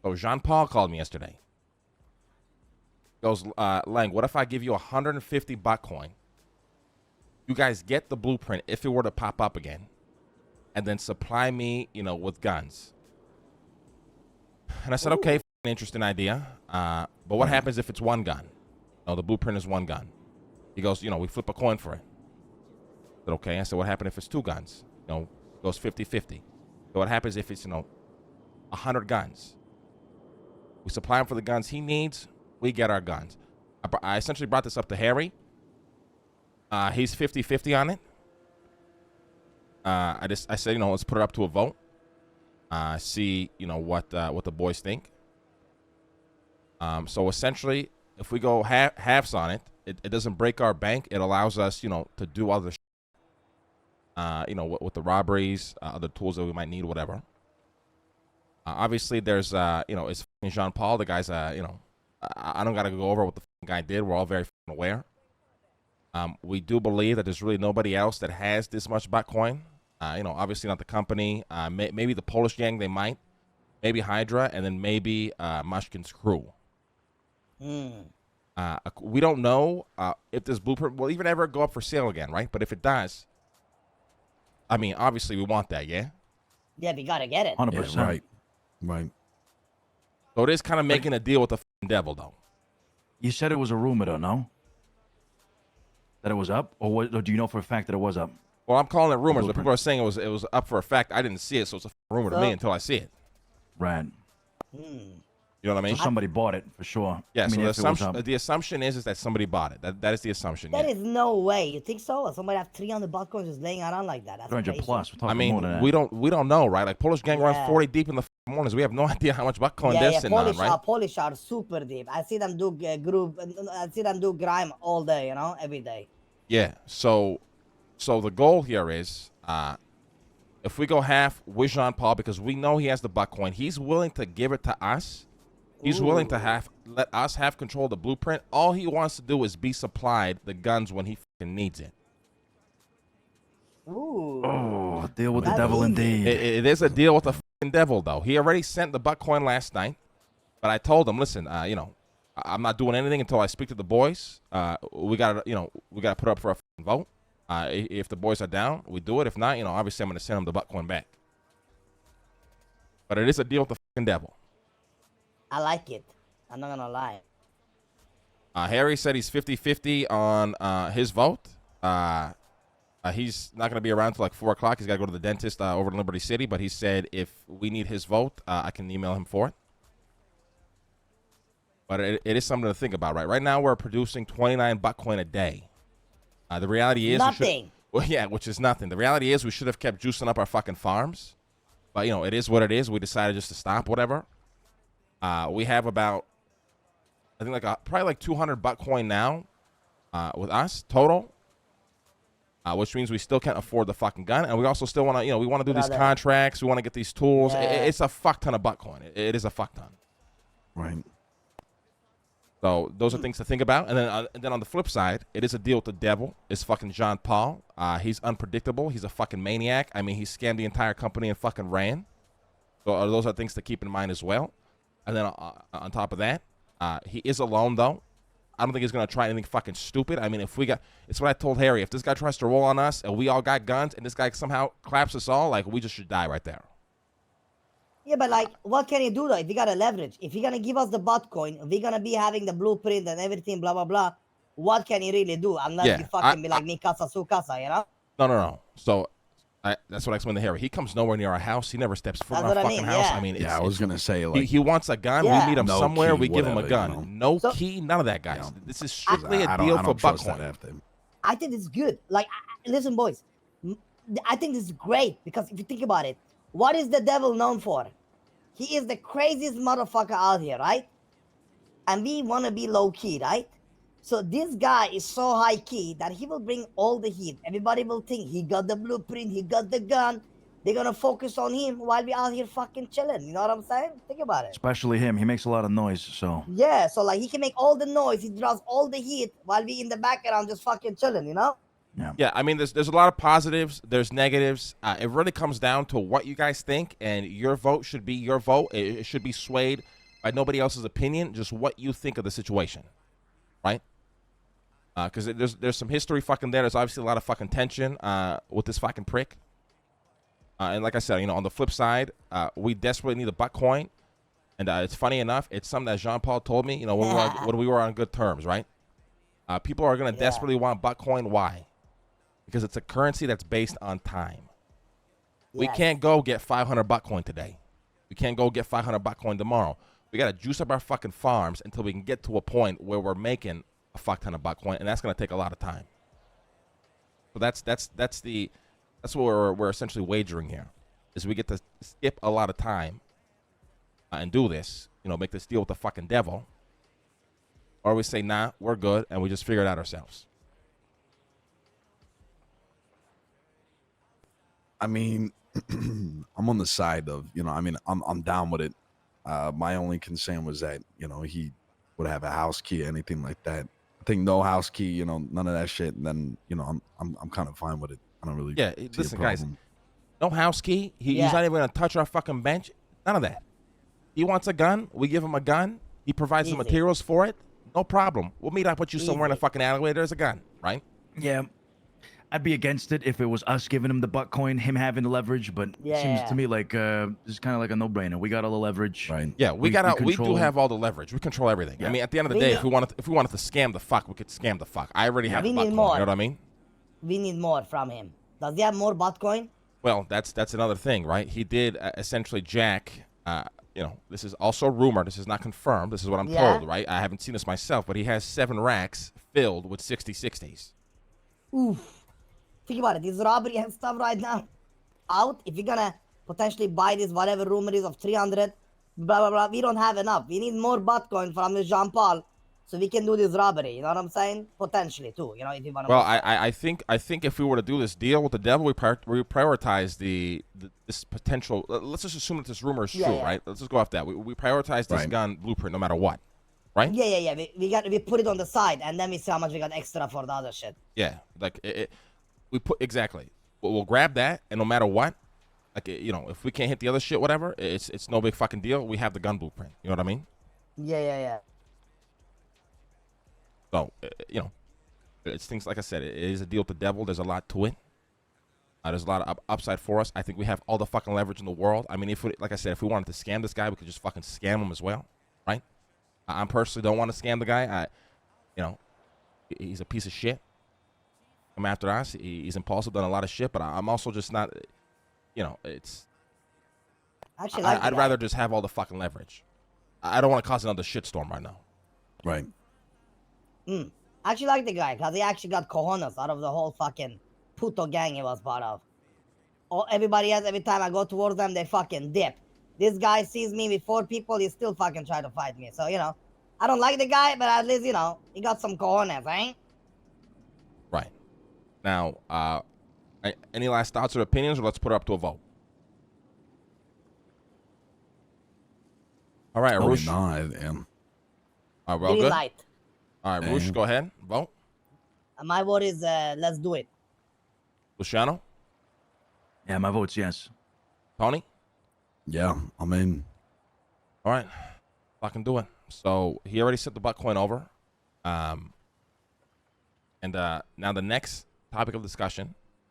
So Jean-Paul called me yesterday. He goes, Lang, what if I give you 150 Bitcoin? You guys get the blueprint if it were to pop up again, and then supply me, with guns. And I said, okay, interesting idea. But what happens if it's one gun? The blueprint is one gun. He goes, we flip a coin for it. I said, okay. I said, what happens if it's two guns? It goes 50-50. So what happens if it's, 100 guns? We supply him for the guns he needs. We get our guns. I essentially brought this up to Harry. He's 50-50 on it. I said, let's put it up to a vote. See, what the boys think. So essentially, if we go halves on it, it doesn't break our bank. It allows us, to do other with the robberies, other tools that we might need, whatever. Obviously, there's, it's Jean-Paul. The guy's, I don't got to go over what the guy did. We're all very aware. We do believe that there's really nobody else that has this much Bitcoin. Obviously not the company. Maybe the Polish gang, they might. Maybe Hydra, and then maybe Mushkin's crew. We don't know if this blueprint will even ever go up for sale again, right? But if it does, obviously we want that, yeah? Yeah, we gotta get it. 100%. Yeah, right. So it is kind of making a deal with the devil, though. You said it was a rumor, though, no? That it was up? Or do you know for a fact that it was up? Well, I'm calling it rumors, but people are saying it was up for a fact. I didn't see it, so it's a rumor to me until I see it. Right. You know what I mean? So somebody bought it, for sure. Yeah, so the assumption is that somebody bought it. That is the assumption. There is no way. You think so? Somebody have 300 Bitcoins just laying around like that. That's 300 crazy. plus. We're talking more than that. we don't know, right? Like, Polish gang runs 40 deep in the mornings. We have no idea how much Bitcoin they're sitting on, right? Polish are super deep. I see them do I see them do grime all day, every day. Yeah, so the goal here is, if we go half with Jean-Paul, because we know he has the Bitcoin, he's willing to give it to us. He's willing to let us have control of the blueprint. All he wants to do is be supplied the guns when he fucking needs it. Ooh. Oh, deal with the devil indeed. It is a deal with the fucking devil, though. He already sent the Bitcoin last night, but I told him, listen, I'm not doing anything until I speak to the boys. We gotta put up for a fucking vote. If the boys are down, we do it. If not, obviously I'm gonna send him the Bitcoin back. But it is a deal with the fucking devil. I like it. I'm not gonna lie. Harry said he's 50-50 on his vote. He's not going to be around till like 4 o'clock. He's got to go to the dentist over in Liberty City. But he said if we need his vote, I can email him for it. But it is something to think about, right? Right now we're producing 29 Bitcoin a day. The reality is nothing. Which is nothing. The reality is we should have kept juicing up our fucking farms. But, it is what it is. We decided just to stop, whatever. We have about, I think, probably like 200 Bitcoin now with us total, which means we still can't afford the fucking gun. And we also still want to, we want to do these contracts. We want to get these tools. Yeah. It's a fuck ton of Bitcoin. It is a fuck ton. Right. So those are things to think about. And then on the flip side, it is a deal with the devil. It's fucking Jean-Paul. He's unpredictable. He's a fucking maniac. He scammed the entire company and fucking ran. So those are things to keep in mind as well. And then on top of that, he is alone, though. I don't think he's going to try anything fucking stupid. It's what I told Harry. If this guy tries to roll on us and we all got guns and this guy somehow claps us all, we just should die right there. Yeah, but what can he do, though, if he got a leverage? If he's going to give us the Bitcoin, we're going to be having the blueprint and everything, blah, blah, blah. What can he really do? Unless he fucking be like, mi casa, su casa, No. So that's what I explained to Harry. He comes nowhere near our house. He never steps foot in our fucking house. Yeah. I was going to say, he wants a gun. Yeah. We meet him somewhere. Key, we give him a gun. whatever, Key, none of that, guys. This is strictly a deal for Bitcoin. I think it's good. Listen, boys. I think this is great because if you think about it, what is the devil known for? He is the craziest motherfucker out here, right? And we want to be low-key, right? So this guy is so high-key that he will bring all the heat. Everybody will think he got the blueprint, he got the gun. They're going to focus on him while we out here fucking chilling. You know what I'm saying? Think about it. Especially him. He makes a lot of noise, so. Yeah, so he can make all the noise. He draws all the heat while we in the background just fucking chilling, Yeah, I mean, there's a lot of positives. There's negatives. It really comes down to what you guys think, and your vote should be your vote. It should be swayed by nobody else's opinion, just what you think of the situation, right? Because there's some history fucking there. There's obviously a lot of fucking tension with this fucking prick. And like I said, on the flip side, we desperately need a butt coin. And it's funny enough, it's something that Jean-Paul told me, when we were on good terms, right? People are going to desperately want butt coin. Why? Because it's a currency that's based on time. We can't go get 500 butt coin today. We can't go get 500 butt coin tomorrow. We got to juice up our fucking farms until we can get to a point where we're making a fuck ton of butt coin, and that's going to take a lot of time. So that's what we're essentially wagering here, is we get to skip a lot of time and do this, make this deal with the fucking devil, or we say, nah, we're good, and we just figure it out ourselves. I mean, I'm on the side of, I'm down with it. My only concern was that, he would have a house key or anything like that. I think no house key, none of that shit. And then, I'm kind of fine with it. I don't really see listen, a guys, problem. no house key. He's not even going to touch our fucking bench. None of that. He wants a gun. We give him a gun. He provides the materials for it. No problem. We'll meet up with you somewhere in a fucking alleyway. There's a gun, right? Yeah. I'd be against it if it was us giving him the butt coin, him having the leverage, but it seems to me like this is kind of like a no-brainer. We got all the leverage. Right. Yeah, we do it. have all the leverage. We control everything. Yeah. I mean, at the end of the day, if we wanted to scam the fuck, we could scam the fuck. I already have the butt coin. You know what I mean? We need more from him. Does he have more butt coin? Well, that's another thing, right? He did essentially jack. This is also rumor. This is not confirmed. This is what I'm told, right? I haven't seen this myself, but he has 7 racks filled with 60/60s. Oof. Think about it. This robbery and stuff right now out. If you're gonna potentially buy this whatever rumor is of 300, blah blah blah, we don't have enough. We need more butt coin from this Jean-Paul so we can do this robbery. You know what I'm saying? Potentially too. If you want to. Well, I think if we were to do this deal with the devil, we prioritize this potential. Let's just assume that this rumor is true, right? Let's just go off that. We prioritize this gun blueprint no matter what, right? Yeah. We put it on the side and then we see how much we got extra for the other shit. Yeah, like we put exactly. We'll grab that, and no matter what, like if we can't hit the other shit, whatever, it's no big fucking deal. We have the gun blueprint. You know what I mean? Yeah. So it's things like I said. It is a deal with the devil. There's a lot to it. There's a lot of upside for us. I think we have all the fucking leverage in the world. I mean, like I said, if we wanted to scam this guy, we could just fucking scam him as well, right? I personally don't want to scam the guy. He's a piece of shit. Come after us. He's impulsive, done a lot of shit, but I'm also just not. It's. Actually, I'd rather just have all the fucking leverage. I don't want to cause another shitstorm right now. Right. I actually like the guy because he actually got cojones out of the whole fucking puto gang he was part of. Everybody else, every time I go towards them, they fucking dip. This guy sees me with 4 people, he still fucking try to fight me. So, I don't like the guy, but at least, he got some cojones, right? Right. Now, any last thoughts or opinions, or let's put it up to a vote? All right, Arush. No, I am. All right, well, Green good. light. All right, Arush, go ahead. Vote. My vote is, let's do it. Luciano? Yeah, my vote's yes. Tony? Yeah, I'm in. All right. Fucking do it. So he already sent the butt coin over. And now the next topic of discussion